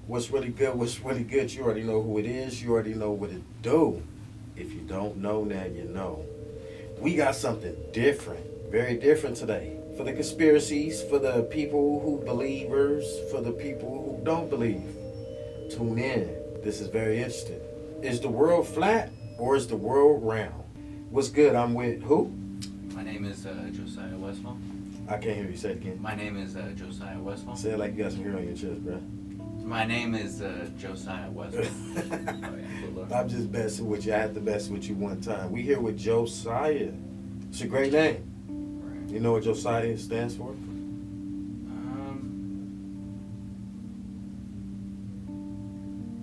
What's really good? What's really good? You already know who it is. You already know what it do. If you don't know now, you know. We got something different, very different today. For the conspiracies, for the people who believers, for the people who don't believe. Tune in. This is very interesting. Is the world flat or is the world round? What's good? I'm with who? My name is Josiah Westfall. I can't hear you. Say it again. My name is Josiah Westfall. Say it like you got some hair on your chest, bro. My name is Josiah Westfall. Oh, yeah. I'm just messing with you. I had to mess with you one time. We here with Josiah. It's a great name. Right. You know what Josiah stands for?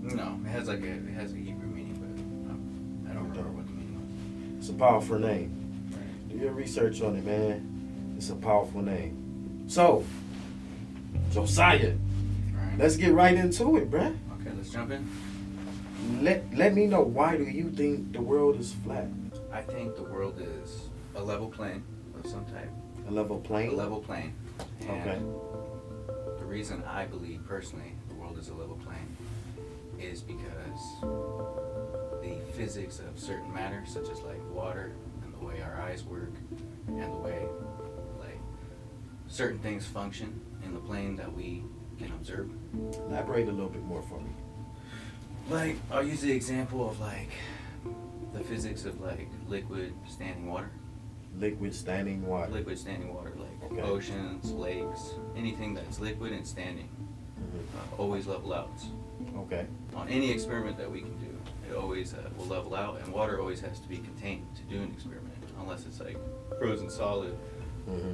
No, it has a Hebrew meaning, but I don't remember what the meaning It's a powerful name. was. Right. Do your research on it, man. It's a powerful name. So, Josiah, Right. let's get right into it, bruh. Okay, let's jump in. Let me know, why do you think the world is flat? I think the world is a level plane of some type. A level plane? A level plane. And Okay. the reason I believe personally the world is a level plane is because the physics of certain matter, such as like water and the way our eyes work and the way like certain things function in the plane that we can observe. Elaborate a little bit more for me. Like, I'll use the example of like the physics of like liquid standing water. Liquid standing water. Liquid standing water, like Okay. oceans, lakes, anything that's liquid and standing, Mhm. always level out. Okay. On any experiment that we can do, it always will level out, and water always has to be contained to do an experiment, unless it's like frozen solid. Mm-hmm.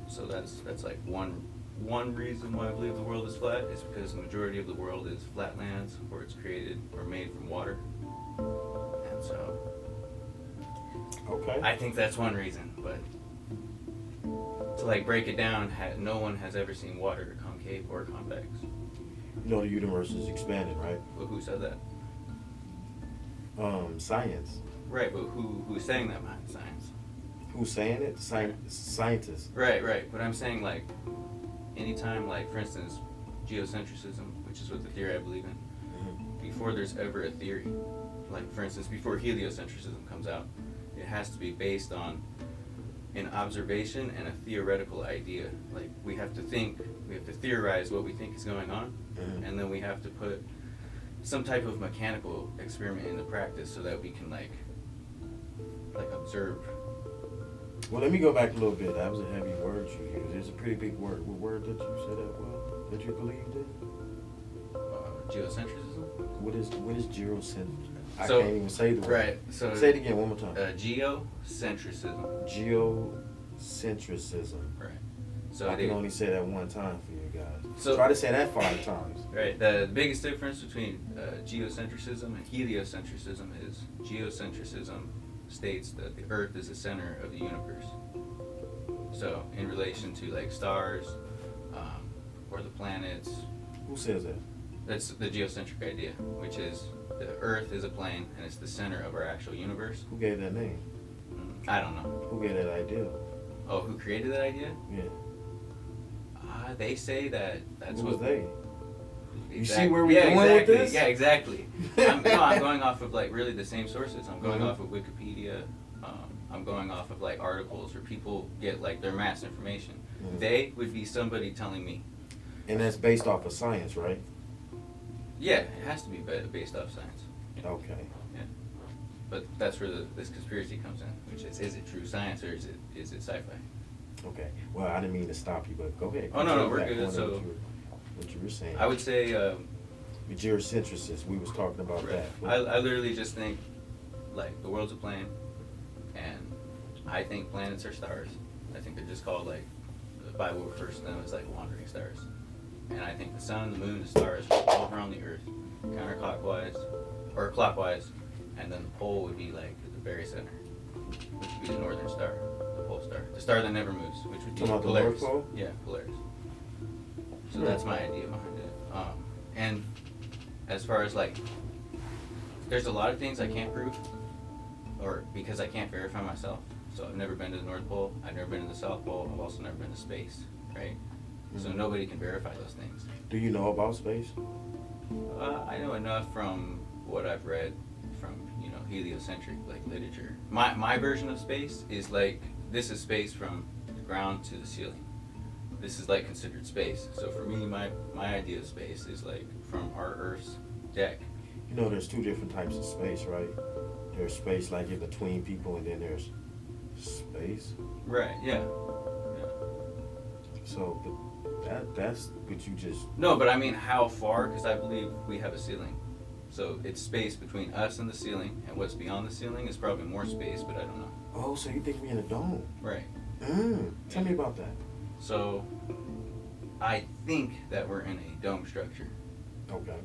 So that's like one reason why I believe the world is flat is because the majority of the world is flatlands, or it's created or made from water, and so Okay. I think that's one reason. But to like break it down, no one has ever seen water concave or convex. You know the universe is expanding, right? But who said that? Science. Right, but who's saying that behind science? Who's saying it? Scientists. Right. But I'm saying like anytime, like for instance, geocentrism, which is what the theory I believe in, Mm-hmm. before there's ever a theory, like for instance, before heliocentrism comes out, it has to be based on an observation and a theoretical idea. Like we have to theorize what we think is going on, Mhm. and then we have to put some type of mechanical experiment into practice so that we can like observe. Well, let me go back a little bit. That was a heavy word you used. It's a pretty big word. What word did you say that was? That you believed in? Geocentrism. What is geocentrism? I So- can't even say the word. Right. So Say it again one more time. geocentrism. Geocentrism. Right. So I can only say that one time for you guys. So- Try to say that 5 times. Right. The biggest difference between geocentrism and heliocentrism is geocentrism states that the Earth is the center of the universe. So in relation to like stars or the planets, Who says that? that's the geocentric idea, which is the Earth is a plane and it's the center of our actual universe. Who gave that name? I don't know. Who gave that idea? Oh, who created that idea? Yeah. They say that that's Who what was they? You see Exact- where we're going with exactly. this? Yeah, exactly. I'm going off of like really the same sources. I'm going Mhm. off of Wikipedia. I'm going off of like articles where people get like their mass information. Mhm. They would be somebody telling me. And that's based off of science, right? Yeah, it has to be based off science. Okay. Yeah. But that's where this conspiracy comes in, which is it true science or is it sci-fi? Okay. Well, I didn't mean to stop you, but go ahead. Oh, no, Continue we're back good. on So- what you were saying. I would say. The geocentricists, we was talking about Right. that. I literally just think like the world's a plane, and I think planets are stars. I think they're just called like the Bible refers to them as like wandering stars. And I think the sun, the moon, the stars revolve around the Earth, counterclockwise or clockwise, and then the pole would be like at the very center, which would be the northern star, the pole star, the star that never moves, which would be Talking about the Polaris. North Pole? Yeah, Polaris. So that's my idea behind it. And as far as like, there's a lot of things I can't prove, or because I can't verify myself. So I've never been to the North Pole. I've never been to the South Pole. I've also never been to space, right? So nobody can verify those things. Do you know about space? I know enough from what I've read from, heliocentric like literature. My version of space is like, this is space from the ground to the ceiling. This is like considered space. So for me, my idea of space is like from our Earth's deck. There's two different types of space, right? There's space like in between people, and then there's space. Right. Yeah. So, but that's what you just. No, but I mean how far? Because I believe we have a ceiling. So it's space between us and the ceiling, and what's beyond the ceiling is probably more space, but I don't know. Oh, so you think we're in a dome? Right. Tell me about that. So I think that we're in a dome structure. Okay.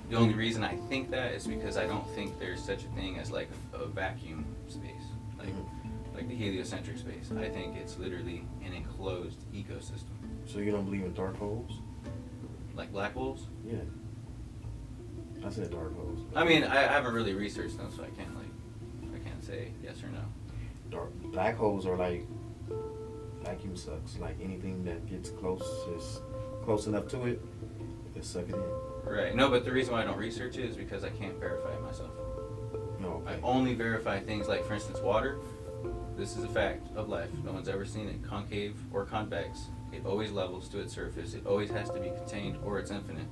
The only reason I think that is because I don't think there's such a thing as like a vacuum space, like the heliocentric space. I think it's literally an enclosed ecosystem. So you don't believe in dark holes? Like black holes? Yeah. I said dark holes. I mean, I haven't really researched them, so I can't say yes or no. Black holes are like vacuum sucks. Like anything that gets close enough to it, they suck it in. Right. No, but the reason why I don't research it is because I can't verify it myself. No. Okay. I only verify things like, for instance, water. This is a fact of life. No one's ever seen it concave or convex. It always levels to its surface. It always has to be contained, or it's infinite.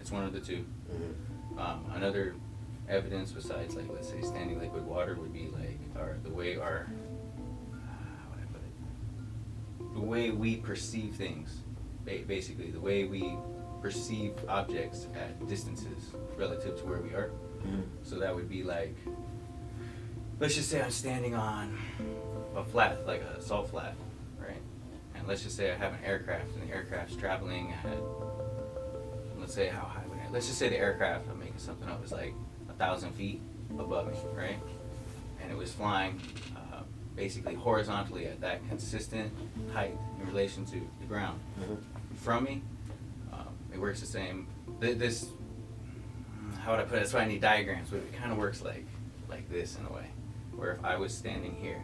It's one of the two. Another evidence besides, like, let's say standing liquid water would be like the way we perceive things. Basically, the way we perceive objects at distances relative to where we are. So that would be like, let's just say I'm standing on a flat, like a salt flat, right? And let's just say I have an aircraft, and the aircraft's traveling at, let's say, how high would let's just say the aircraft, I'm making something up, is like 1,000 feet above me, right? And it was flying basically horizontally at that consistent height in relation to the ground. From me, it works the same. This, how would I put it? That's why I need diagrams, but it kind of works like this in a way, where if I was standing here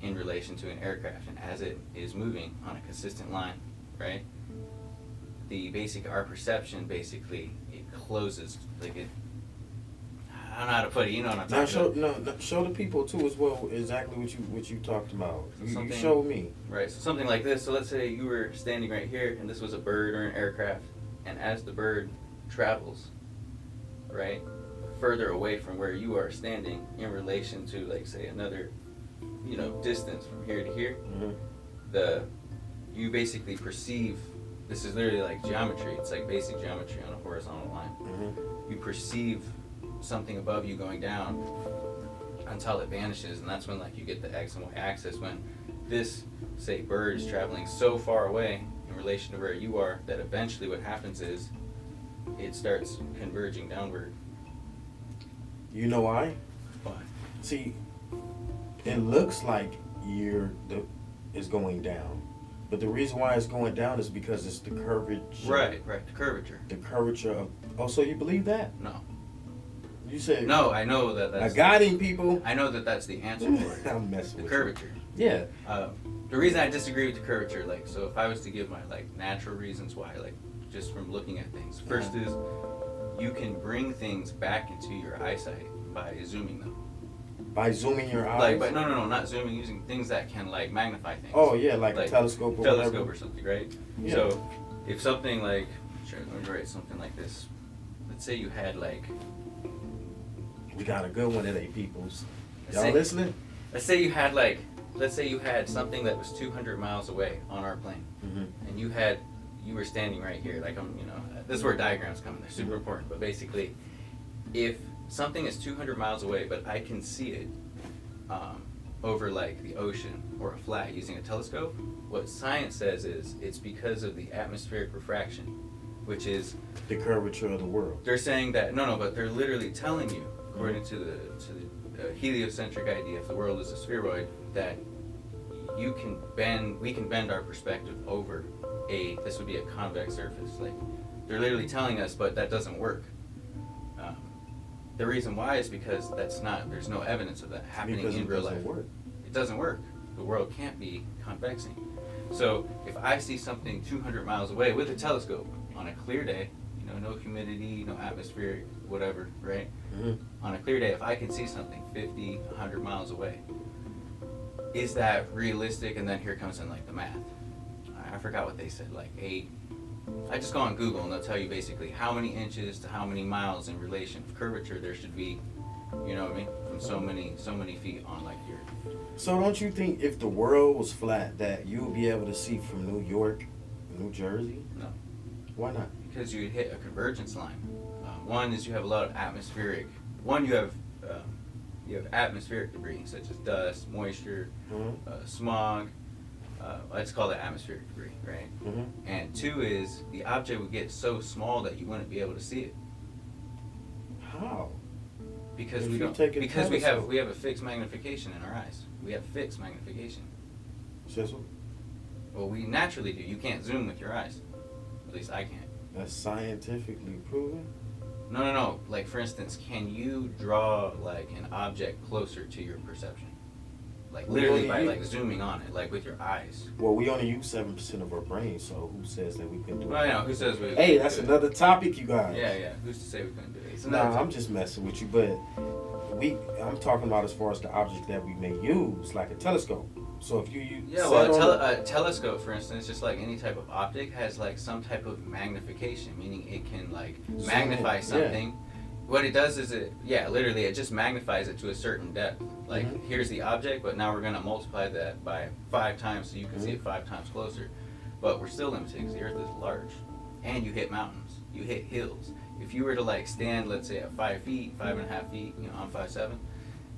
in relation to an aircraft, and as it is moving on a consistent line, right? Our perception basically, it closes, like it, I don't know how to put it, you know what I'm talking about. Show the people too as well exactly what you talked about. So you showed me. Right, so something like this. So let's say you were standing right here, and this was a bird or an aircraft, and as the bird travels, right, further away from where you are standing in relation to, like, say, another, distance from here to here, you basically perceive. This is literally like geometry. It's like basic geometry on a horizontal line. You perceive something above you going down until it vanishes, and that's when, like, you get the X and Y axis, when this, say, bird is traveling so far away in relation to where you are that eventually what happens is it starts converging downward. You know why? Why? See, it looks like it's going down. But the reason why it's going down is because it's the curvature. Right, the curvature. The curvature of. Oh, so you believe that? No. You said. No, I know that's. I got him, people. I know that's the answer for it. I'm messing with the curvature. Yeah. The reason I disagree with the curvature, like, so if I was to give my, like, natural reasons why, like, just from looking at things. First is, you can bring things back into your eyesight by zooming them. By zooming your eyes? Like, but no, not zooming, using things that can, like, magnify things. Oh, yeah, like a telescope or whatever. Or something, right? Yeah. So, if something like, let me write something like this. Let's say you had, like... We got a good one today, peoples. Y'all listening? Let's say you had something that was 200 miles away on our plane. And you were standing right here, like, this is where diagrams come in, they're super important, but basically, if something is 200 miles away, but I can see it over, like, the ocean or a flat using a telescope, what science says is it's because of the atmospheric refraction, which is the curvature of the world. They're saying that but they're literally telling you, according to the heliocentric idea, if the world is a spheroid, that we can bend our perspective over this would be a convex surface. Like, they're literally telling us, but that doesn't work. The reason why is because there's no evidence of that happening in real life. Work. It doesn't work. The world can't be convexing. So if I see something 200 miles away with a telescope on a clear day, no humidity, no atmospheric, whatever, right? Mm-hmm. On a clear day, if I can see something 50, 100 miles away, is that realistic? And then here comes in like the math. I forgot what they said, like 8. I just go on Google and they'll tell you basically how many inches to how many miles in relation of curvature there should be, you know what I mean? From so many feet on like the earth. So don't you think if the world was flat that you would be able to see from New York, New Jersey? No. Why not? Because you hit a convergence line. One is you have a lot of atmospheric. You have atmospheric debris such as dust, moisture, smog. Let's call that atmospheric debris, right? Mm-hmm. And 2 is the object would get so small that you wouldn't be able to see it. How? Because If we you don't. take a Because telescope. we have a fixed magnification in our eyes. We have fixed magnification. Says what? Well, we naturally do. You can't zoom with your eyes. At least I can't. That's scientifically proven? No. Like, for instance, can you draw, like, an object closer to your perception? Like, literally by, like, zooming on it, like, with your eyes. Well, we only use 7% of our brain, so who says that we can do it? Well, I know. Who says we... Hey, that's another topic, you guys. Yeah. Who's to say we couldn't do it? It's Nah, another I'm just messing with you, but I'm talking about as far as the object that we may use, like a telescope. So if you use... Yeah, well, a telescope, for instance, just like any type of optic, has, like, some type of magnification, meaning it can, like, magnify something. Yeah. What it does is literally, it just magnifies it to a certain depth. Like, here's the object, but now we're going to multiply that by 5 times so you can see it 5 times closer. But we're still limited because the Earth is large. And you hit mountains. You hit hills. If you were to, like, stand, let's say, at 5 feet, 5.5 feet, I'm 5'7".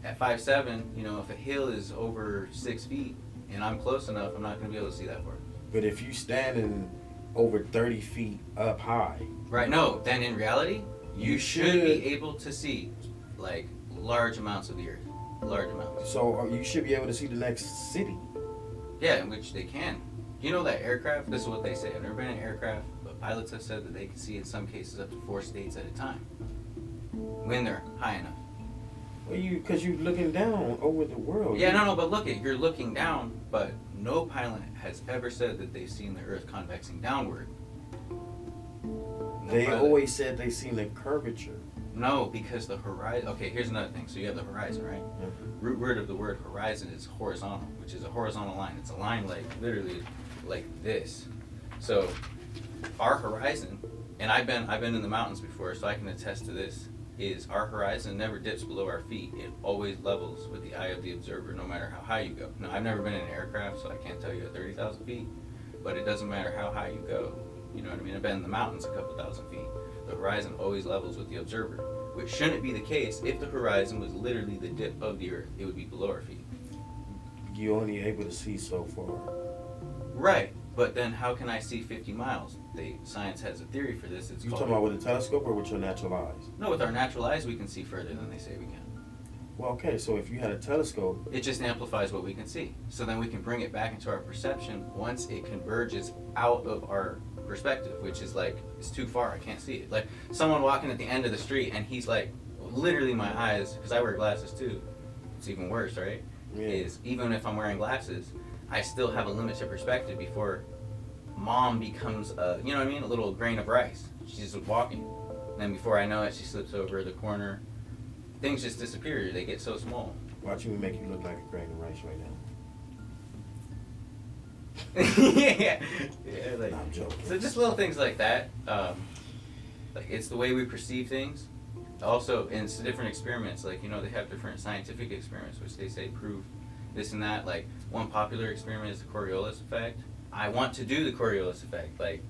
At 5'7", if a hill is over 6 feet and I'm close enough, I'm not going to be able to see that far. But if you standing over 30 feet up high... Right, no. Then in reality, you should be able to see, like, large amounts of the Earth. Large amounts. So you should be able to see the next city. Yeah, in which they can. You know that aircraft, this is what they say. I've never been in an aircraft, but pilots have said that they can see in some cases up to 4 states at a time when they're high enough. Well, because you're looking down over the world. Yeah, no, but look, you're looking down, but no pilot has ever said that they've seen the Earth convexing downward. They always said they seen the curvature. No, because the horizon... Okay, here's another thing. So you have the horizon, right? Mm-hmm. Root word of the word horizon is horizontal, which is a horizontal line. It's a line like, literally, like this. So our horizon, and I've been in the mountains before, so I can attest to this, is our horizon never dips below our feet. It always levels with the eye of the observer, no matter how high you go. Now, I've never been in an aircraft, so I can't tell you at 30,000 feet, but it doesn't matter how high you go. You know what I mean? I've been in the mountains a couple thousand feet. The horizon always levels with the observer, which shouldn't be the case. If the horizon was literally the dip of the Earth, it would be below our feet. You're only able to see so far. Right, but then how can I see 50 miles? Science has a theory for this. You talking about with a telescope or with your natural eyes? No, with our natural eyes we can see further than they say we can. Well, okay, so if you had a telescope... It just amplifies what we can see. So then we can bring it back into our perception once it converges out of our perspective, which is like, it's too far, I can't see it. Like, someone walking at the end of the street and he's like, literally my eyes, because I wear glasses too, it's even worse, right? Yeah. Is even if I'm wearing glasses, I still have a limited perspective before mom becomes a, you know what I mean, a little grain of rice. She's just walking. And then before I know it, she slips over the corner. Things just disappear. They get so small. Watch me make you look like a grain of rice right now. yeah, like, I'm joking. So just little things like that. Like, it's the way we perceive things. Also, in different experiments, like, they have different scientific experiments which they say prove this and that. Like, one popular experiment is the Coriolis effect. I want to do the Coriolis effect, like,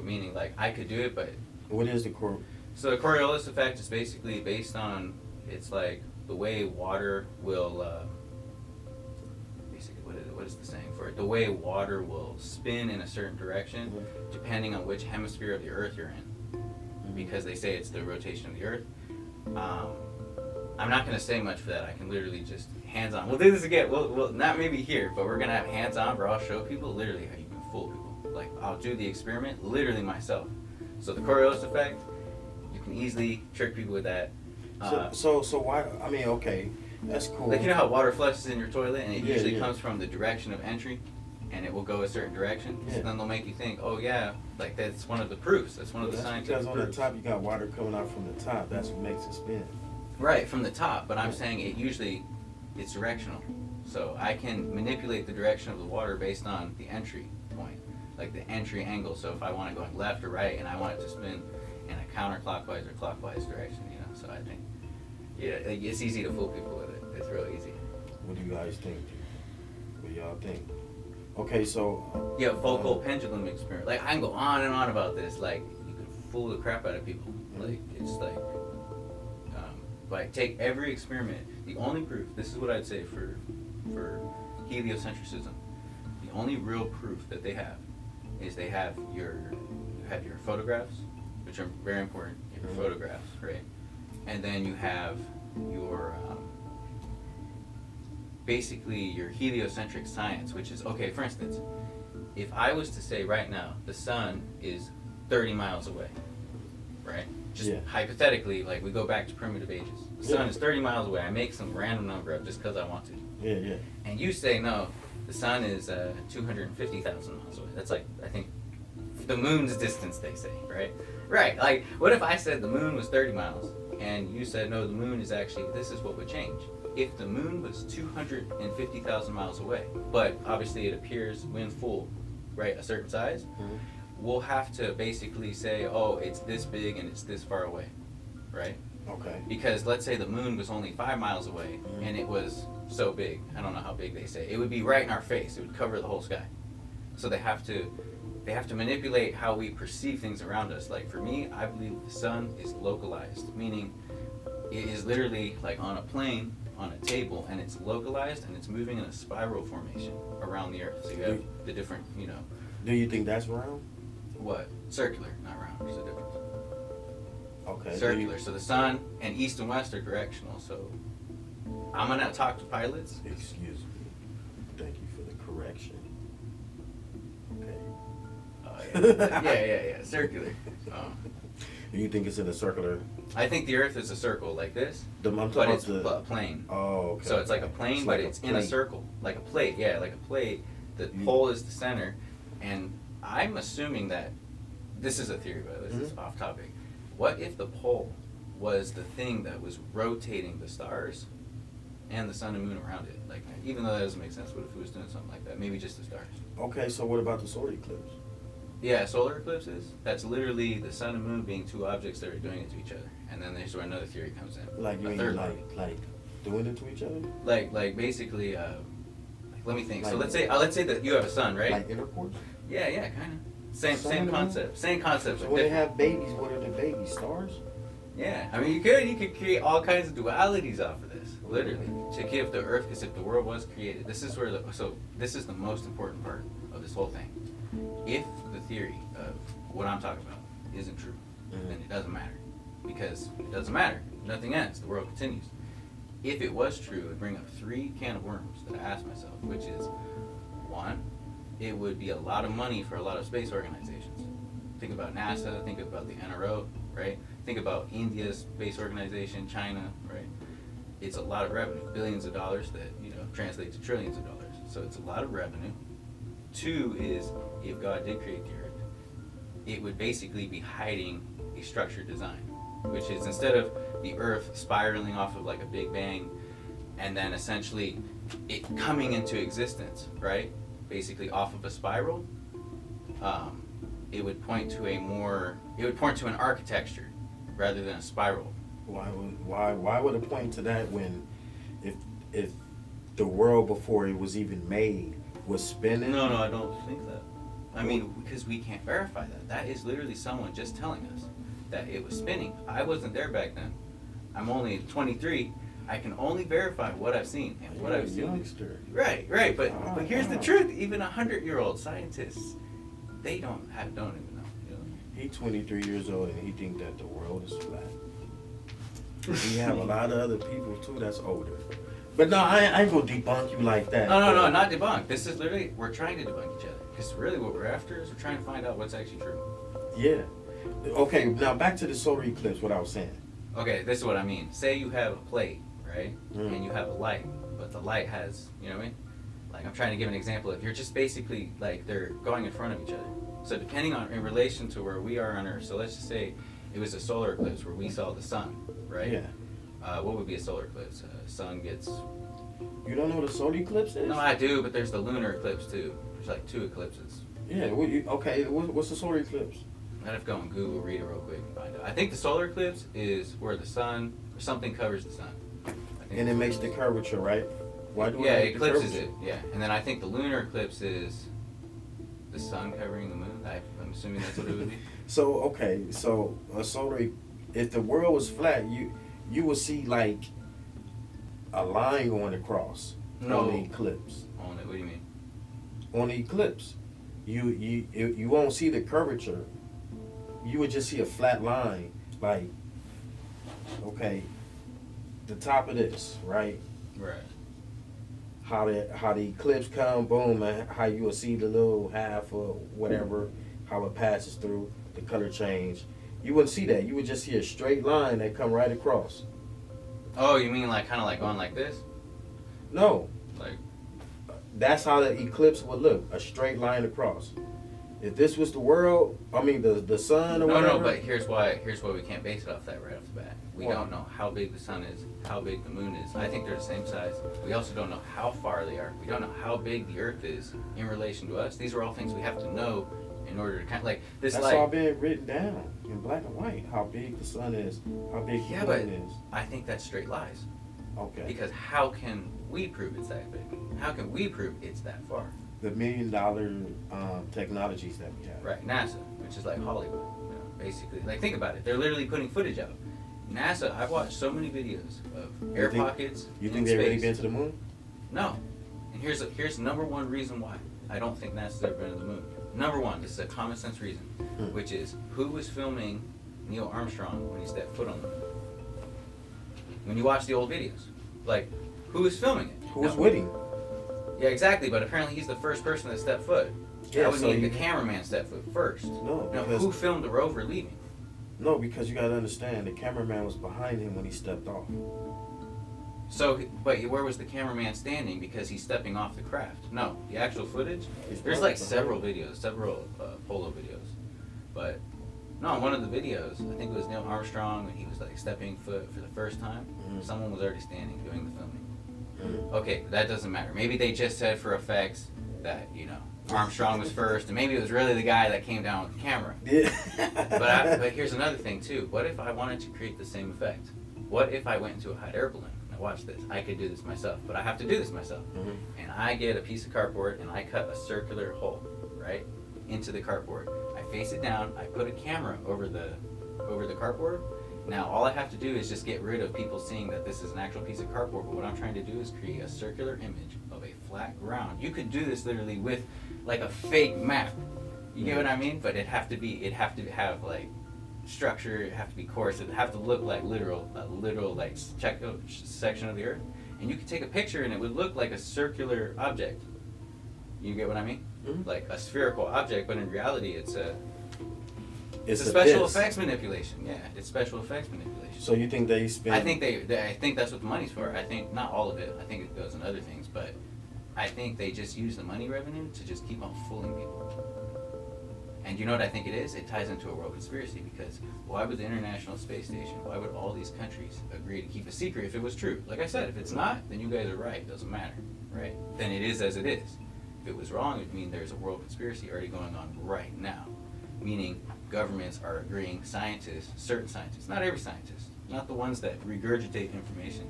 meaning like I could do it, but What is the So the Coriolis effect is basically based on, it's like the way water will, basically what is the saying for it? The way water will spin in a certain direction depending on which hemisphere of the Earth you're in. Because they say it's the rotation of the Earth. I'm not going to say much for that. I can literally just hands-on. We'll do this again. We'll not maybe here, but we're going to have hands-on where I'll show people literally how you can fool people. Like, I'll do the experiment literally myself. So the Coriolis effect, you can easily trick people with that. So why? I mean, okay, that's cool. Like, you know how water flushes in your toilet and it usually comes from the direction of entry, and it will go a certain direction. Yeah. So then they'll make you think, oh yeah, like that's one of the proofs. That's one of the That's scientific because on proofs. the top you got water coming out from the top. That's what makes it spin. Right, from the top, but I'm saying it's directional. So I can manipulate the direction of the water based on the entry point, like the entry angle. So if I want it going left or right and I want it to spin in a counterclockwise or clockwise direction, you know. So I think, yeah, it's easy to fool people with it. It's real easy. What do you guys think? What do y'all think? Okay, so Yeah, focal pendulum experiment. Like I can go on and on about this. Like you can fool the crap out of people. Like it's like take every experiment. The only proof. This is what I'd say for heliocentrism. The only real proof that they have is they have your photographs, which are very important. Your photographs, right? And then you have your basically your heliocentric science, which is, okay, for instance, if I was to say right now the sun is 30 miles away, right? Just hypothetically, like we go back to primitive ages. The sun is 30 miles away. I make some random number up just because I want to. Yeah, yeah. And you say, no, the sun is 250,000 miles away. That's like, I think, the moon's distance, they say, right? Right, like, what if I said the moon was 30 miles, and you said, no, the moon is actually, this is what would change. If the moon was 250,000 miles away, but obviously it appears when full, right, a certain size, we'll have to basically say, oh, it's this big and it's this far away, right? Okay. Because let's say the moon was only 5 miles away and it was so big, I don't know how big they say, it would be right in our face, it would cover the whole sky. So they have to manipulate how we perceive things around us. Like for me, I believe the sun is localized, meaning it is literally like on a plane, on a table, and it's localized and it's moving in a spiral formation around the earth. So you have the different, you know. Do you think that's round? What? Circular, not round. There's a difference. Okay. Circular. So the sun and east and west are directional. So I'm gonna talk to pilots. Excuse me. Thank you for the correction. Okay. Yeah. Circular. You think it's in a circular? I think the Earth is a circle like this, I'm talking but about it's the a plane. Oh, okay. So it's like a plane, It's but like it's a in a plate. circle, like a plate. Yeah, like a plate. The pole is the center, and I'm assuming that this is a theory, by the way. This is off topic. What if the pole was the thing that was rotating the stars and the sun and moon around it? Like, even though that doesn't make sense, what if it was doing something like that? Maybe just the stars. Okay, so what about the solar eclipse? Yeah, solar eclipses. That's literally the sun and moon being two objects that are doing it to each other, and then there's where another theory comes in. Like you A mean third like doing it to each other? like basically, let me think. So Like- let's say that you have a son, right? Like intercourse? Yeah, kind of. Same Sun and moon? concept. Same concept. So but when they different. have babies, what are the babies? Stars? Yeah, I mean you could create all kinds of dualities off of this, literally, to give the Earth. Because if the world was created, this is where this is the most important part of this whole thing. If the theory of what I'm talking about isn't true, then it doesn't matter, because it doesn't matter. Nothing ends. The world continues. If it was true, it would bring up 3 can of worms that I asked myself, which is, 1, it would be a lot of money for a lot of space organizations. Think about NASA, think about the NRO, right? Think about India's space organization, China, right? It's a lot of revenue, billions of dollars that, translate to trillions of dollars. So it's a lot of revenue. 2 is, if God did create the Earth, it would basically be hiding a structured design, which is instead of the Earth spiraling off of like a Big Bang and then essentially it coming into existence, right? Basically off of a spiral, it would point to an architecture rather than a spiral. Why would it point to that when if the world before it was even made was spinning? No, I don't think that. I mean, because we can't verify that. That is literally someone just telling us that it was spinning. I wasn't there back then. I'm only 23. I can only verify what I've seen and what I've seen. Youngster. Right. But here's the truth. Even 100-year-old scientists, they don't even know. He's 23 years old and he think that the world is flat. We have a lot of other people too that's older. But no, I ain't gonna debunk you like that. No, not debunk. This is literally, we're trying to debunk each other. Because really what we're after is we're trying to find out what's actually true. Yeah. Okay, now back to the solar eclipse, what I was saying. Okay, this is what I mean. Say you have a plate, right? And you have a light, but the light has, you know what I mean? Like, I'm trying to give an example of, you're just basically, like, they're going in front of each other. So depending on, in relation to where we are on Earth, so let's just say it was a solar eclipse where we saw the sun, right? Yeah. What would be a solar eclipse? Sun gets... You don't know what a solar eclipse is? No, I do, but there's the lunar eclipse too. There's like 2 eclipses. Yeah, okay, what's a solar eclipse? I'd have to go on Google, read it real quick, and find out. I think the solar eclipse is where the sun, or something covers the sun. And it makes the curvature, right? Why do it eclipses it, yeah. And then I think the lunar eclipse is the sun covering the moon. I'm assuming that's what it would be. So, okay, so a solar, if the world was flat, you would see like a line going across on the eclipse. On it, what do you mean? On the eclipse, you won't see the curvature. You would just see a flat line, like, okay, the top of this, right? Right. How the eclipse come, boom, and how you will see the little half or whatever, how it passes through, the color change. You wouldn't see that. You would just see a straight line that come right across. Oh, you mean like kind of like going like this? No. Like, that's how the eclipse would look, a straight line across. If this was the world, I mean the sun or whatever. No, but here's why we can't base it off that right off the bat. We don't know how big the sun is, how big the moon is. I think they're the same size. We also don't know how far they are. We don't know how big the Earth is in relation to us. These are all things we have to know in order to kind of like this. That's all been written down in black and white. How big the sun is, how big the moon is. I think that's straight lies. Okay. Because how can we prove it's that big? How can we prove it's that far? The $1 million technologies that we have. Right, NASA, which is like Hollywood, basically. Like, think about it. They're literally putting footage out. NASA, I've watched so many videos of air pockets. You think they've really been to the moon? No. And here's number one reason why I don't think NASA's ever been to the moon. Number one, this is a common sense reason, which is who was filming Neil Armstrong when he stepped foot on the moon? When you watch the old videos, like, who was filming it? Who was with him? Yeah, exactly. But apparently he's the first person that stepped foot. Yeah, that would mean the cameraman stepped foot first. No. Now, who filmed the rover leaving? No, because you got to understand, the cameraman was behind him when he stepped off. So, but where was the cameraman standing because he's stepping off the craft? No, the actual footage. There's like several videos, several polo videos, but no, one of the videos, I think it was Neil Armstrong when he was like stepping foot for the first time. Someone was already standing doing the filming. Okay, that doesn't matter. Maybe they just said for effects that, Armstrong was first, and maybe it was really the guy that came down with the camera. Yeah. But here's another thing too. What if I wanted to create the same effect? What if I went into a hot air balloon? Now watch this. I could do this myself, but I have to do this myself. And I get a piece of cardboard and I cut a circular hole, right, into the cardboard. I face it down. I put a camera over the cardboard. Now all I have to do is just get rid of people seeing that this is an actual piece of cardboard. But what I'm trying to do is create a circular image of a flat ground. You could do this literally with like a fake map. You get what I mean? But it'd have to have like structure. It'd have to be coarse. It'd have to look like a literal like section of the Earth. And you could take a picture and it would look like a circular object. You get what I mean? Like a spherical object, but in reality it's a special effects manipulation. Yeah, it's special effects manipulation. So you think they spend? I think that's what the money's for. I think not all of it. I think it goes in other things, but I think they just use the money revenue to just keep on fooling people. And you know what I think it is? It ties into a world conspiracy because why would the International Space Station, why would all these countries agree to keep a secret if it was true? Like I said, if it's not, then you guys are right. It doesn't matter, right? Then it is as it is. If it was wrong, it would mean there's a world conspiracy already going on right now. Meaning governments are agreeing, certain scientists, not every scientist, not the ones that regurgitate information,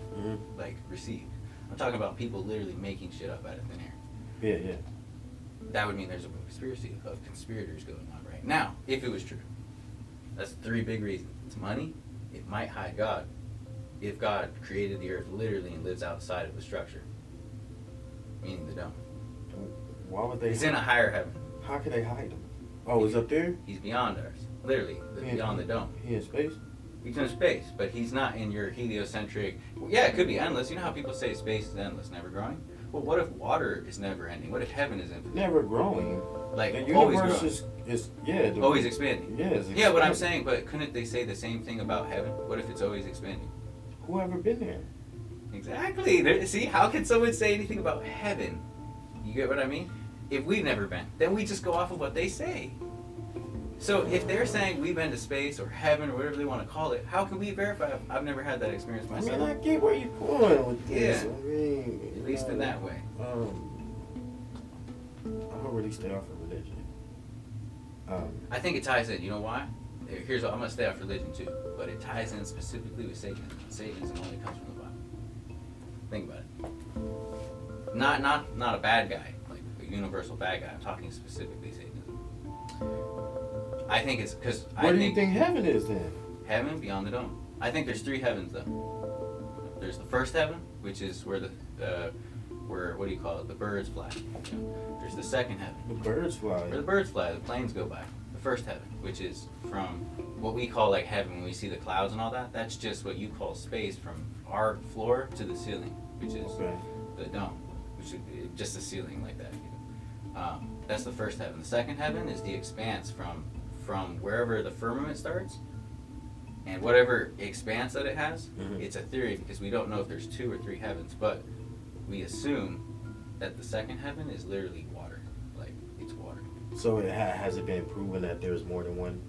like received. I'm talking about people literally making shit up out of thin air. Yeah. That would mean there's a conspiracy of conspirators going on right now, if it was true. That's 3 big reasons. It's money, it might hide God. If God created the earth literally and lives outside of the structure, meaning the dome. Why would they? He's in a higher heaven. How could they hide him? Oh, he's up there? He's beyond ours. Literally, beyond the dome. He in space? He's in space, but he's not in your heliocentric... Yeah, it could be endless. You know how people say space is endless, never growing? Well, what if water is never ending? What if heaven is infinite? Never growing. Like, the universe always growing. is always expanding. Yeah, it's yeah, what I'm saying, but couldn't they say the same thing about heaven? What if it's always expanding? Who ever been there? Exactly. See, how can someone say anything about heaven You get what I mean? If we've never been, then we just go off of what they say. So if they're saying we've been to space or heaven or whatever they want to call it, how can we verify? I've never had that experience I myself. mean, I get where you're going with this. Yeah. I mean, At least in that way. I'm gonna really stay off of religion. I think it ties in. You know why? Here's what, I'm gonna stay off religion too, but it ties in specifically with Satan. Satanism only comes from the Bible. Think about it. Not a bad guy, like a universal bad guy. I'm talking specifically Satanism. I think it's because Where do you think heaven is then? Heaven beyond the dome. I think there's 3 heavens though. There's the first heaven, which is where where what do you call it? The birds fly. You know? There's the second heaven. The birds fly. Where the birds fly, the planes go by. The first heaven, which is from what we call like heaven when we see the clouds and all that. That's just what you call space from our floor to the ceiling, which is the dome, which is just the ceiling like that. You know? That's the first heaven. The second heaven is the expanse from wherever the firmament starts, and whatever expanse that it has. It's a theory because we don't know if there's 2 or 3 heavens, but we assume that the second heaven is literally water, like it's water. So has it been proven that there's more than one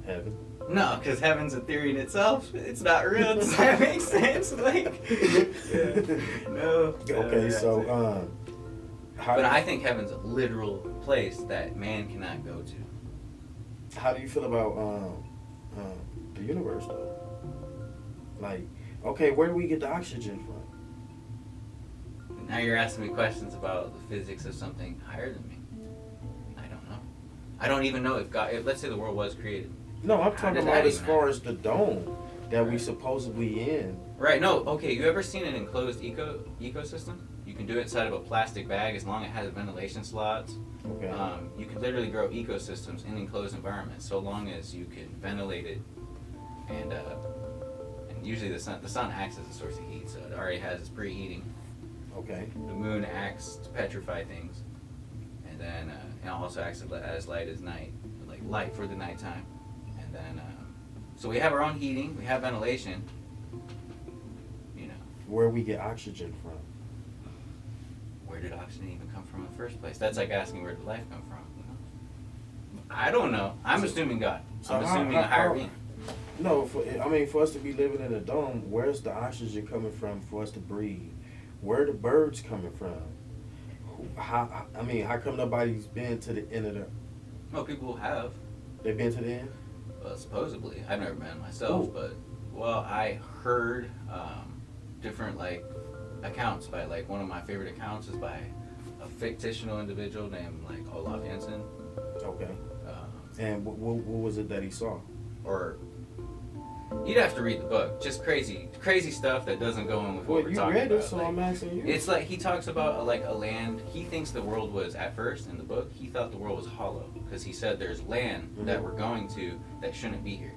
heaven? No, because heaven's a theory in itself. It's not real. Does that make sense? Like, yeah. No. Okay, so but I think heaven's a literal place that man cannot go to. How do you feel about the universe though? Like, okay, where do we get the oxygen from? Now you're asking me questions about the physics of something higher than me. I don't know. I don't even know if God. Let's say the world was created. No, I'm talking about as far happen? as the dome that we supposedly in. Right. No. Okay. You ever seen an enclosed ecosystem? You can do it inside of a plastic bag as long as it has ventilation slots. Okay. You can literally grow ecosystems in enclosed environments so long as you can ventilate it, and usually the sun acts as a source of heat, so it already has its preheating. Okay. The moon acts to petrify things, and then it also acts as light as night, like light for the nighttime, and then so we have our own heating, we have ventilation. You know, Where we get oxygen from? where did oxygen even come from in the first place? That's like asking where did life come from. You know? I don't know. I'm assuming God. I'm assuming a higher being. No, for us to be living in a dome, where's the oxygen coming from for us to breathe? Where are the birds coming from? How come nobody's been to the end of the... Well, people have. They've been to the end? Well, supposedly. I've never been myself, Ooh. but, well, I heard different, like, accounts by, like, one of my favorite accounts is by a fictional individual named, like, Olaf Jensen. Okay. And what was it that he saw? Or... You'd have to read the book. Just crazy stuff that doesn't go in with what we're talking about. You read it, so like, I'm asking you. It's like he talks about like a land. He thinks the world was at first in the book. He thought the world was hollow because he said there's land that we're going to that shouldn't be here.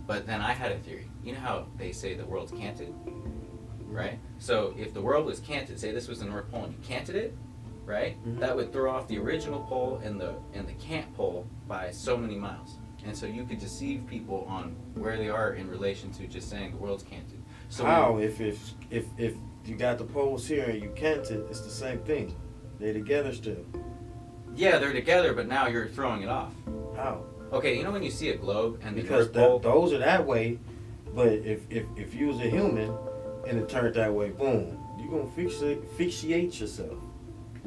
But then I had a theory. You know how they say the world's canted, right? So if the world was canted, say this was the North Pole and you canted it, right? That would throw off the original pole and the cant pole by so many miles. And so you could deceive people on where they are in relation to just saying the world's canted. So how? If you got the poles here and you canted, it's the same thing. They're together still. Yeah, they're together, but now you're throwing it off. How? Okay, you know when you see a globe and because the North Pole, those are that way, but if you was a human and it turned that way, boom, you're gonna fixate yourself.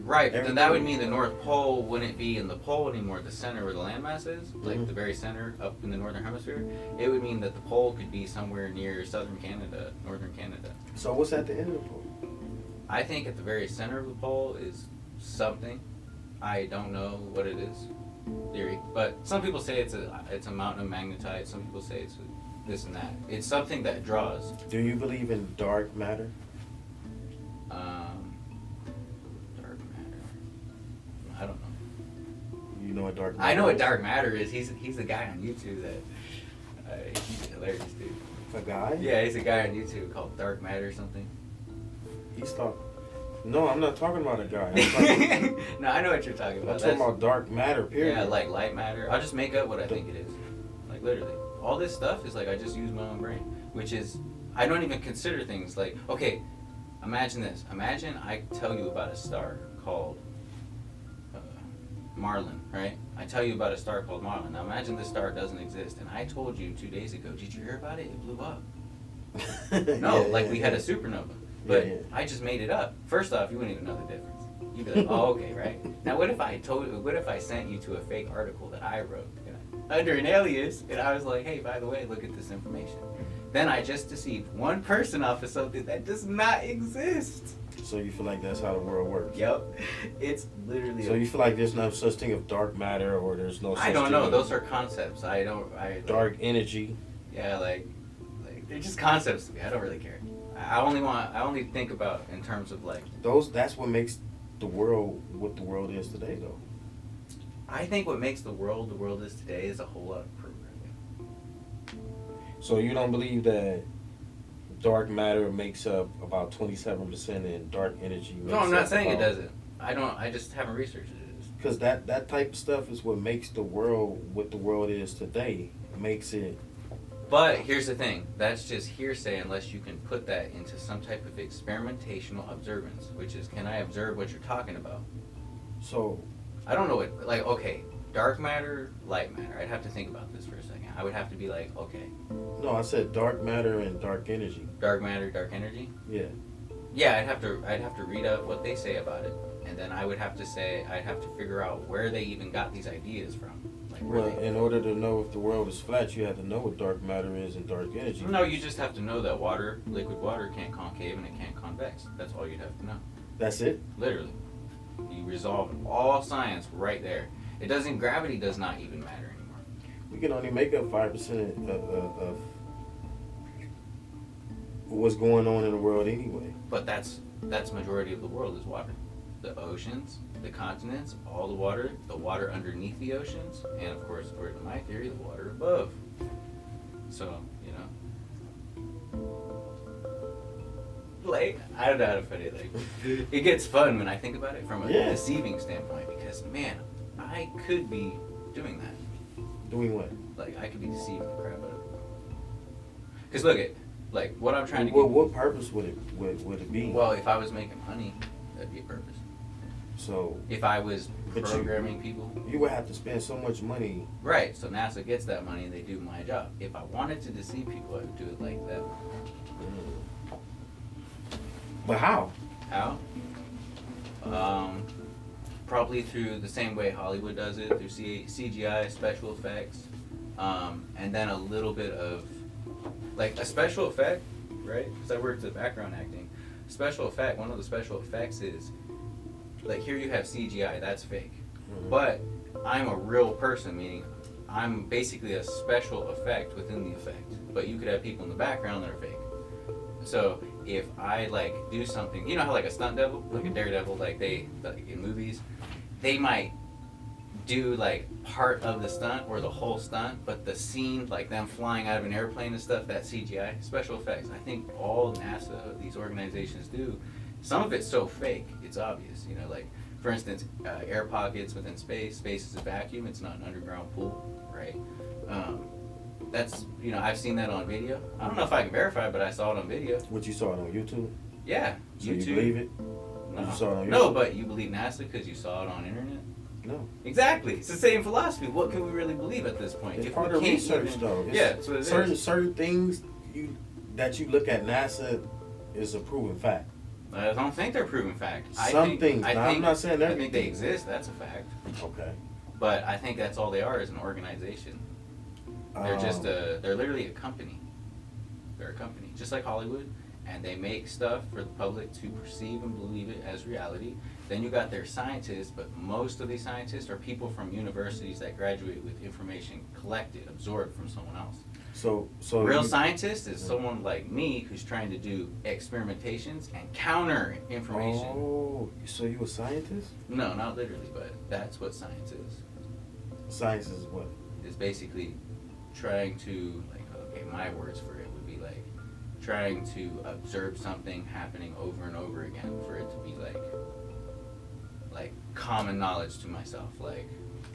right? But then that would mean the North Pole wouldn't be in the pole anymore, the center where the landmass is, like the very center up in the northern hemisphere. It would mean that the pole could be somewhere near southern Canada, northern Canada. So what's at the end of the pole? I think at the very center of the pole is something. I don't know what it is. Theory, but some people say it's a mountain of magnetite. Some people say it's this and that. It's something that draws. Do you believe in dark matter? Dark matter. I don't know. You know what dark matter I know is? what dark matter is. He's a guy on YouTube that he's hilarious, dude. A guy? Yeah, he's a guy on YouTube called Dark Matter or something. He's talking. No, I'm not talking about a guy. I'm No, I know what you're talking about. I'm talking about dark matter, period. Yeah, like light matter. I'll just make up what I think it is. Like literally. All this stuff is like I just use my own brain. Which is, I don't even consider things like, okay, imagine this. Imagine I tell you about a star called Marlin, right? I tell you about a star called Marlin. Now imagine this star doesn't exist, and I told you 2 days ago. Did you hear about it? It blew up. No, we had a supernova, but I just made it up. First off, you wouldn't even know the difference. You'd be like, oh, okay, right? Now, what if I sent you to a fake article that I wrote, under an alias, and I was like, hey, by the way, look at this information. Then I just deceived one person off of something that does not exist. So you feel like that's how the world works? Yep. It's literally... So you feel like there's no such thing of dark matter, or there's no such I don't thing know. of Those are concepts. dark energy. Yeah, they're just concepts to me. I don't really care. I only think about in terms of That's what makes the world what the world is today, though. I think what makes the world is today is a whole lot of programming. So you don't believe that dark matter makes up about 27% and dark energy makes No, I'm not up saying it about... doesn't. I just haven't researched it. Because that type of stuff is what makes the world what the world is today. Makes it... But here's the thing. That's just hearsay unless you can put that into some type of experimentational observance, which is, can I observe what you're talking about? So... I don't know what... okay, dark matter, light matter. I'd have to think about this for a second. I would have to be like, okay. No, I said dark matter and dark energy. Dark matter, dark energy? Yeah. Yeah, I'd have to read up what they say about it, and then I'd have to figure out where they even got these ideas from. In order to know if the world is flat, you have to know what dark matter is and dark energy. No, you just have to know that liquid water can't concave and it can't convex. That's all you'd have to know. That's it? Literally. You resolve all science right there. Gravity does not even matter anymore. We can only make up 5% of what's going on in the world anyway. But that's majority of the world is water. The oceans, the continents, all the water underneath the oceans, and of course, according to my theory, the water above. So, I don't know how to put it. It gets fun when I think about it from a deceiving standpoint, because man, I could be doing that. Doing what? I could be deceiving the crap out of people. Because look at what I'm trying to. What purpose would it be? Well, if I was making money, that'd be a purpose. So if I was programming people, you would have to spend so much money. Right. So NASA gets that money and they do my job. If I wanted to deceive people, I would do it like that. But how? How? Probably through the same way Hollywood does it, through CGI, special effects, and then a little bit of a special effect, right? Because I worked at background acting. Special effect. One of the special effects is here you have CGI, that's fake. Mm-hmm. But I'm a real person, meaning I'm basically a special effect within the effect. But you could have people in the background that are fake. So if I do something, you know how a stunt double, a daredevil, they in movies, they might do part of the stunt or the whole stunt, but the scene, them flying out of an airplane and stuff, that's CGI, special effects. I think all NASA, these organizations do. Some of it's so fake, it's obvious. For instance, air pockets within space. Space is a vacuum. It's not an underground pool, right? That's I've seen that on video. I don't know if I can verify it, but I saw it on video. What, you saw it on YouTube? Yeah, so YouTube. You believe it? No. You saw it on YouTube? No, but you believe NASA because you saw it on internet. No. Exactly. It's the same philosophy. What can we really believe at this point? It's part of research, though. That's what it is. Certain things that you look at NASA is a proven fact. I don't think they're proven fact. I'm not saying that. I think they exist. That's a fact. Okay. But I think that's all they are is an organization. They're they're literally a company. They're a company, just like Hollywood, and they make stuff for the public to perceive and believe it as reality. Then you got their scientists, but most of these scientists are people from universities that graduate with information collected, absorbed from someone else. So real scientist is someone like me who's trying to do experimentations and counter information. Oh, so you a scientist? No, not literally, but that's what science is. Science is what? It's basically trying to, my words for it would be trying to observe something happening over and over again for it to be common knowledge to myself.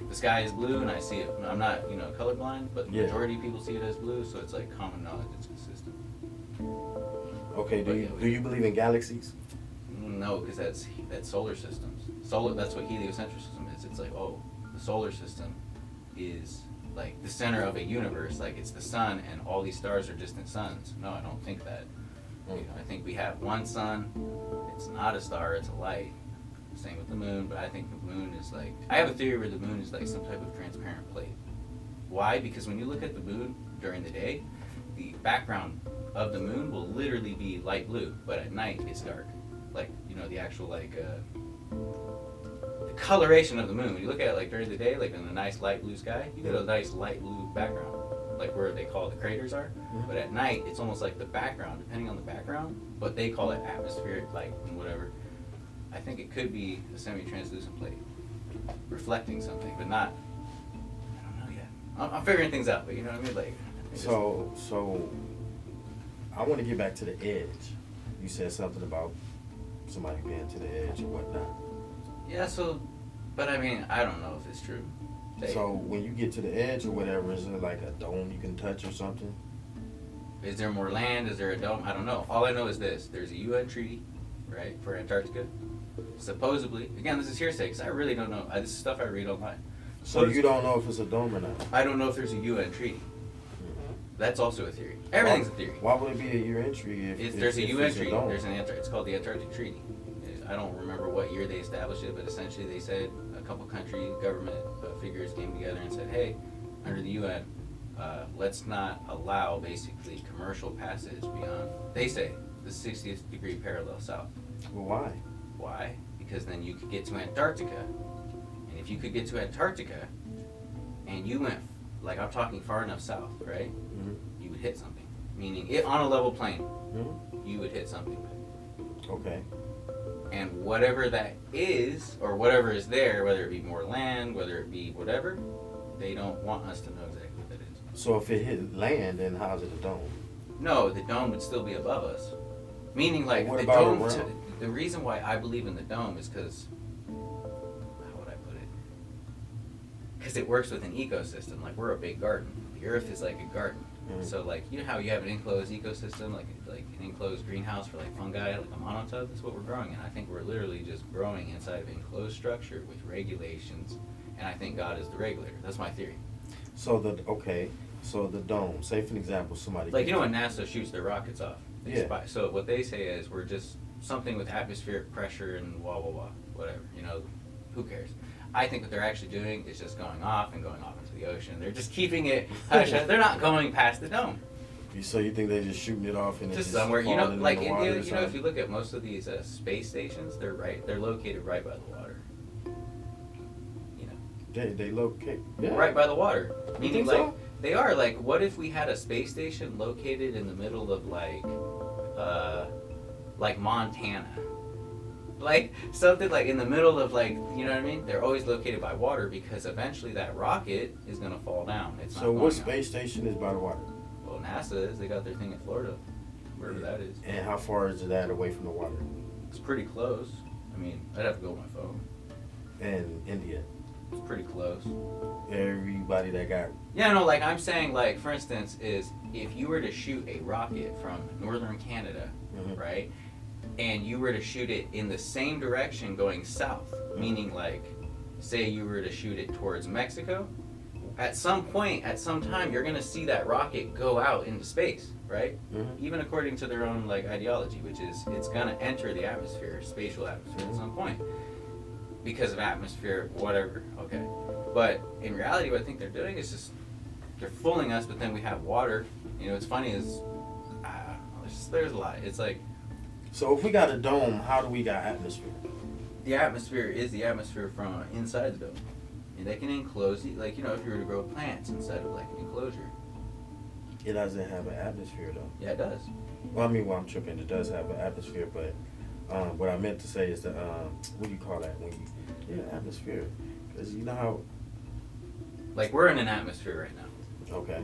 The sky is blue and I see it. I'm not, colorblind, but the majority of people see it as blue, so it's common knowledge. It's consistent. Okay, do you believe in galaxies? No, because that's solar systems. That's what heliocentrism is. It's the solar system is like the center of a universe, like it's the sun and all these stars are distant suns. No, I don't think that. You know, I think we have one sun. It's not a star, it's a light. Same with the moon, but I think the moon is like, I have a theory where the moon is like some type of transparent plate. Why? Because when you look at the moon during the day, the background of the moon will literally be light blue, but at night it's dark. Like, you know, the actual like the coloration of the moon. When you look at it like during the day, like in a nice light blue sky, you get a nice light blue background, like where they call the craters are. But at night, it's almost like the background, depending on the background, but they call it atmospheric light and whatever. I think it could be a semi-translucent plate reflecting something, but not. I don't know yet. I'm figuring things out, but you know what I mean. Like. So, I want to get back to the edge. You said something about somebody being to the edge or whatnot. Yeah. So, but I mean, I don't know if it's true. So when you get to the edge or whatever, is there like a dome you can touch or something? Is there more land? Is there a dome? I don't know. All I know is this: there's a UN treaty, right, for Antarctica. Supposedly, again, this is hearsay because I really don't know. This is stuff I read online. So you don't know if it's a dome or not? I don't know if there's a UN treaty. That's also a theory. Everything's a theory. Why would it be a UN treaty if there's a UN treaty? There's it's called the Antarctic Treaty. I don't remember what year they established it, but essentially they said a couple country government figures came together and said, hey, under the UN, let's not allow basically commercial passage beyond, they say, the 60th degree parallel south. Well, why? Why? Because then you could get to Antarctica, and if you could get to Antarctica, and you went, like I'm talking far enough south, right? You would hit something. Meaning, on a level plane, you would hit something. Okay. And whatever that is, or whatever is there, whether it be more land, whether it be whatever, they don't want us to know exactly what that is. So if it hit land, then how's it a dome? No, the dome would still be above us. Meaning, like, what the about dome, the reason why I believe in the dome is because, how would I put it? Because it works with an ecosystem. Like, we're a big garden. The earth is like a garden. So, like, you know how you have an enclosed ecosystem, like an enclosed greenhouse for, like, fungi, like a monotub? That's what we're growing in. I think we're literally just growing inside of an enclosed structure with regulations, and I think God is the regulator. That's my theory. So the dome, say for example, somebody... Like, you know when NASA shoots their rockets off? Yeah. So what they say is we're just something with atmospheric pressure and whatever, you know, who cares? I think what they're actually doing is just going off into the ocean. They're just keeping it hush. They're not going past the dome. So you think they're just shooting it off and just it's somewhere, you know, like in India, you know, if you look at most of these space stations, they're located right by the water. You know. They locate right by the water. Meaning, like, so? they are like, what if we had a space station located in the middle of like Montana? Like something like in the middle of, like, you know what I mean? They're always located by water because eventually that rocket is gonna fall down. It's so what space station is by the water? Well, NASA is. They got their thing in Florida, wherever that is. And how far is that away from the water? It's pretty close. I mean, I'd have to go with my phone. And India. It's pretty close. Everybody that got... Yeah, no, like I'm saying, like, for instance, is if you were to shoot a rocket from northern Canada, right, and you were to shoot it in the same direction going south, meaning, like, say you were to shoot it towards Mexico, at some point, at some time, you're going to see that rocket go out into space, right? Even according to their own, like, ideology, which is it's going to enter the atmosphere, spatial atmosphere at some point. Because of atmosphere, whatever, okay. But in reality, what I think they're doing is just, they're fooling us, but then we have water. You know, what's funny is, I don't know, there's a lot. It's like... So if we got a dome, how do we got atmosphere? The atmosphere is the atmosphere from inside the dome. And they can enclose, like, you know, if you were to grow plants inside of, like, an enclosure. It doesn't have an atmosphere, though. Yeah, it does. Well, I mean, I'm tripping. It does have an atmosphere, but what I meant to say is that, what do you call that when you... Yeah, atmosphere. Because you know how... Like, we're in an atmosphere right now. Okay.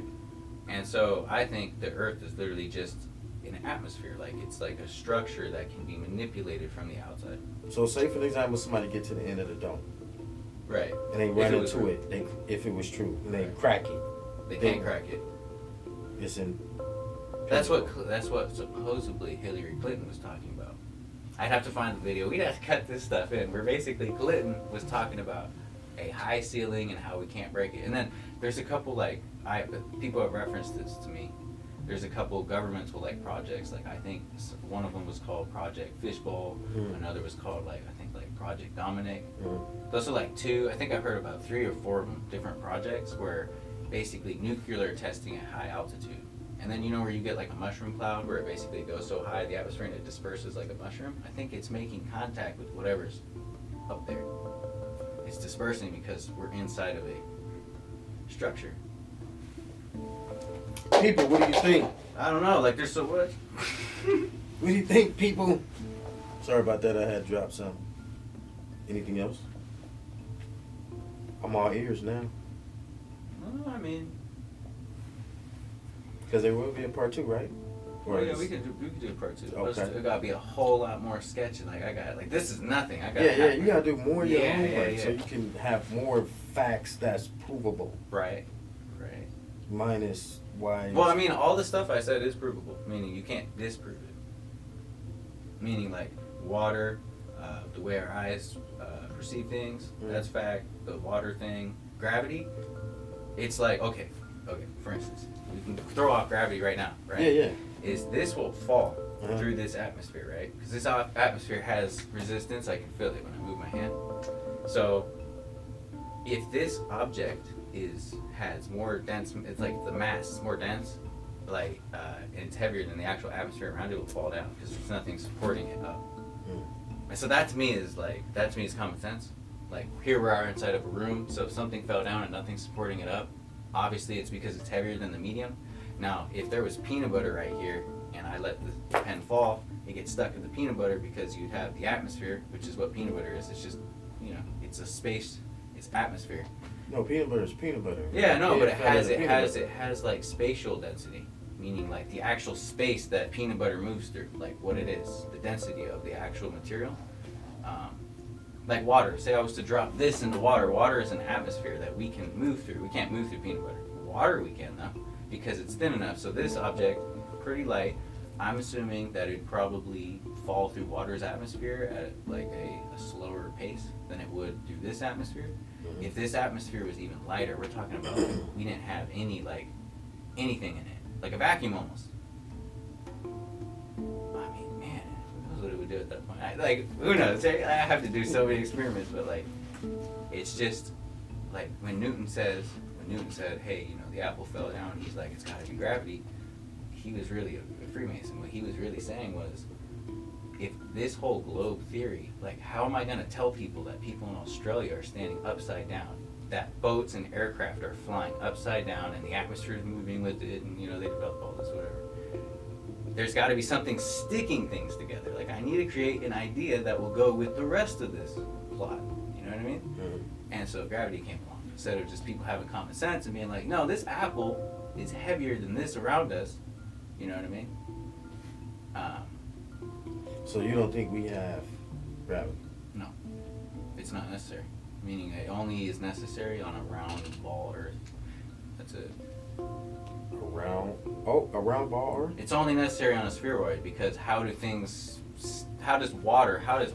And so I think the Earth is literally just an atmosphere. Like, it's like a structure that can be manipulated from the outside. So say, for example, somebody get to the end of the dome. Right. And they run into it, if it was true, and they crack it. They can't crack it. It's in... That's what supposedly Hillary Clinton was talking about. I'd have to find the video. We'd have to cut this stuff in. Where basically Clinton was talking about a high ceiling and how we can't break it. And then there's a couple like people have referenced this to me. There's a couple governmental like projects. Like I think one of them was called Project Fishbowl. Another was called like I think like Project Dominic. Those are like two. I think I've heard about 3 or 4 of them different projects where basically nuclear testing at high altitude. And then you know where you get like a mushroom cloud where it basically goes so high in the atmosphere and it disperses like a mushroom? I think it's making contact with whatever's up there. It's dispersing because we're inside of a structure. People, what do you think? I don't know, like there's so much. What do you think, people? Sorry about that, I had dropped some. Anything else? I'm all ears now. Well, I mean, Because there will be a part 2, right? well, yeah, we could do a part 2. Okay. It gotta be a whole lot more sketchy. Like I got like this is nothing. I got Yeah, you gotta do more of your Yeah, homework yeah. so you can have more facts that's provable. right. Minus why. Well, I mean, all the stuff I said is provable. Meaning you can't disprove it. Meaning like water, the way our eyes perceive things, that's fact. The water thing, gravity, it's like okay. For instance, we can throw off gravity right now, right? Yeah. Is this will fall through this atmosphere, right? Because this atmosphere has resistance. I can feel it when I move my hand. So if this object has more dense, it's like the mass is more dense, like and it's heavier than the actual atmosphere around it, will fall down because there's nothing supporting it up. And so that to me is common sense. Like here we are inside of a room, so if something fell down and nothing's supporting it up, obviously it's because it's heavier than the medium. Now if there was peanut butter right here and I let the pen fall, it gets stuck in the peanut butter because you'd have the atmosphere, which is what peanut butter is. It's just, it's a space, it's atmosphere. No, peanut butter is peanut butter. Yeah, no, but it has like spatial density, meaning like the actual space that peanut butter moves through, like what it is, the density of the actual material. Like water. Say I was to drop this into water. Water is an atmosphere that we can move through. We can't move through peanut butter. Water we can though, because it's thin enough. So this object, pretty light. I'm assuming that it'd probably fall through water's atmosphere at like a slower pace than it would through this atmosphere. If this atmosphere was even lighter, we're talking about we didn't have any like anything in it, like a vacuum almost. I mean, man, who knows what it would do at that point? Who knows? I have to do so many experiments, but like, it's just like when Newton said, hey, the apple fell down. He's like, it's got to be gravity. He was really a Freemason. What he was really saying was, if this whole globe theory, like how am I going to tell people that people in Australia are standing upside down, that boats and aircraft are flying upside down and the atmosphere is moving with it, and they developed all this, whatever. There's got to be something sticking things together. Like I need to create an idea that will go with the rest of this plot. You know what I mean? Mm-hmm. And so gravity came along. Instead of just people having common sense and being like, no, this apple is heavier than this around us. You know what I mean? So you don't think we have gravity? No, it's not necessary. Meaning it only is necessary on a round ball Earth. That's it. A round ball Earth? It's only necessary on a spheroid because how does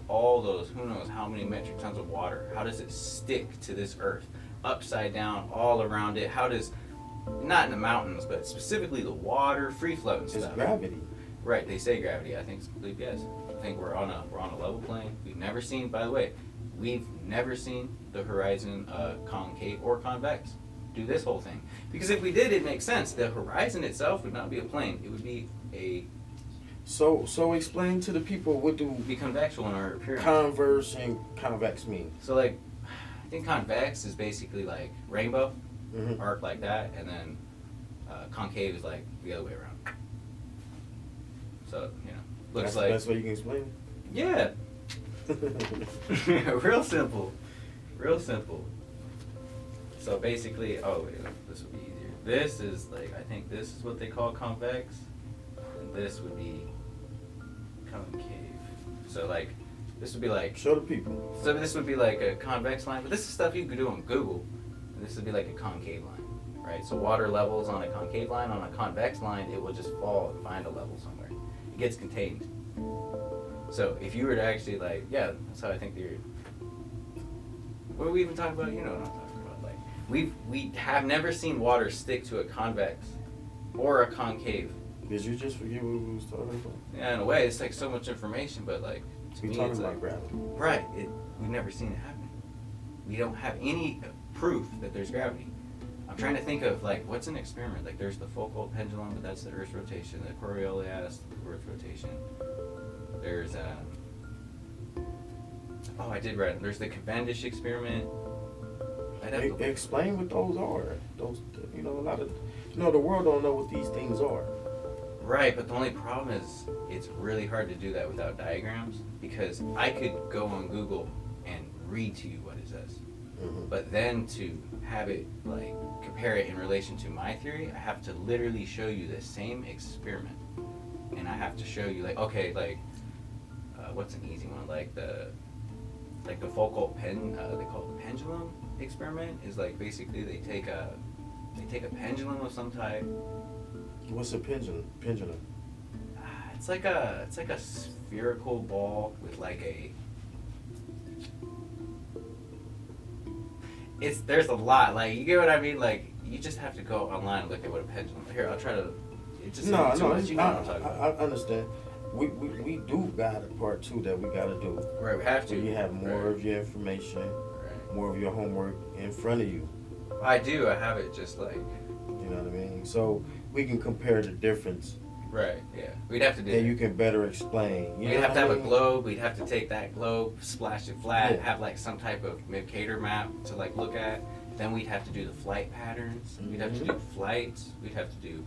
all those, who knows how many metric tons of water, how does it stick to this Earth? Upside down, all around it. How does, not in the mountains, but specifically the water, free floating stuff. It's gravity. Right, they say gravity. I believe yes. I think we're on a level plane. We've never seen the horizon concave or convex do this whole thing. Because if we did, it makes sense. The horizon itself would not be a plane. It would be a... So explain to the people what do be convexual in our appearance. Converse and convex mean? So like, I think convex is basically like rainbow, arc like that, and then concave is like the other way around. So, looks like... That's what you can explain? Yeah. Real simple. So basically, this would be easier. This is like, I think this is what they call convex, and this would be concave. So like, this would be like... Show the people. So this would be like a convex line, but this is stuff you could do on Google. And this would be like a concave line, right? So water levels on a concave line, on a convex line, it will just fall and find a level somewhere. It gets contained. So if you were to actually that's how I think What are we even talking about? You know what I'm talking about. Like we have never seen water stick to a convex or a concave. Did you just forget what we was talking about? Yeah, in a way, it's like so much information, but like to We me, talking it's about like gravity. right. We've never seen it happen. We don't have any proof that there's gravity. I'm trying to think of like what's an experiment. Like there's the focal pendulum, but that's the Earth's rotation. The Coriolis, the Earth's rotation. There's oh, I did write. There's the Cavendish experiment. Explain what those are. Those, you know, a lot of, you know, the world don't know what these things are. Right, but the only problem is it's really hard to do that without diagrams because I could go on Google and read to you what it says. Mm-hmm. But then to have it, like, compare it in relation to my theory, I have to literally show you the same experiment. And I have to show you, like, okay, like, what's an easy one? Like the focal they call it the pendulum experiment is like basically they take a pendulum of some type. What's a pendulum? It's like a spherical ball with like there's a lot, like, you get what I mean? Like, you just have to go online and look at what a pendulum. Here, I'll try to. It just No, you know what I'm talking about. I understand. We do got a part 2 that we got to do. Right, we have to. So you have more of your information, Right. more of your homework in front of you. I do. I have it just like. You know what I mean? So we can compare the difference. Right. Yeah. We'd have to do. And you can better explain. We'd have to have a globe. We'd have to take that globe, splash it flat, Yeah. have like some type of Mercator map to like look at. Then we'd have to do the flight patterns. We'd have to do flights. We'd have to do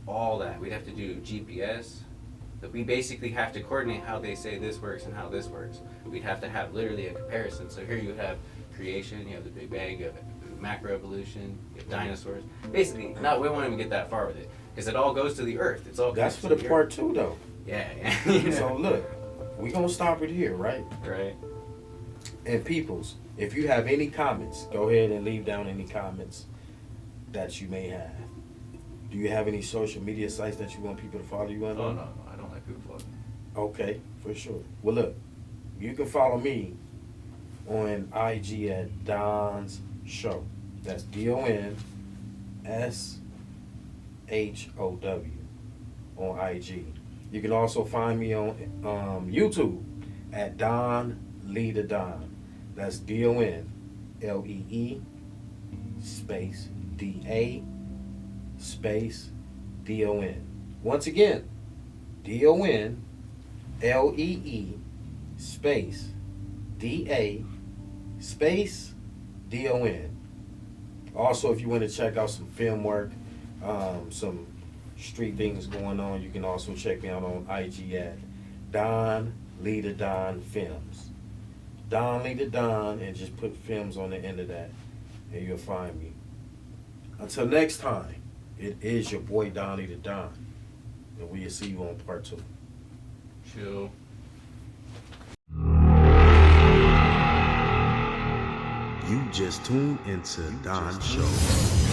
all that. We'd have to do GPS. But we basically have to coordinate how they say this works and how this works. We'd have to have literally a comparison. So here you have creation, you have the Big Bang, you have macroevolution, you have dinosaurs. Basically, we won't even get that far with it because it all goes to the Earth. It's all That's connected for to the the part Earth. 2 though. Yeah. So look, we're going to stop it here, right? Right. And peoples, if you have any comments, go ahead and leave down any comments that you may have. Do you have any social media sites that you want people to follow you on? Oh, no. I don't like people following me. Okay, for sure. Well, look, you can follow me on IG at Don's Show. That's DONSHOW on IG. You can also find me on YouTube at Don Lee the Don. That's DONLEE space DA space DON. Once again, DONLEE space DA space DON. Also, if you want to check out some film work, some street things going on, you can also check me out on IG at Don Lee the Don Films. Don Lee the Don, and just put films on the end of that, and you'll find me. Until next time, it is your boy Don Lee the Don, and we'll see you on part 2. Chill. You just tuned into Don's Show.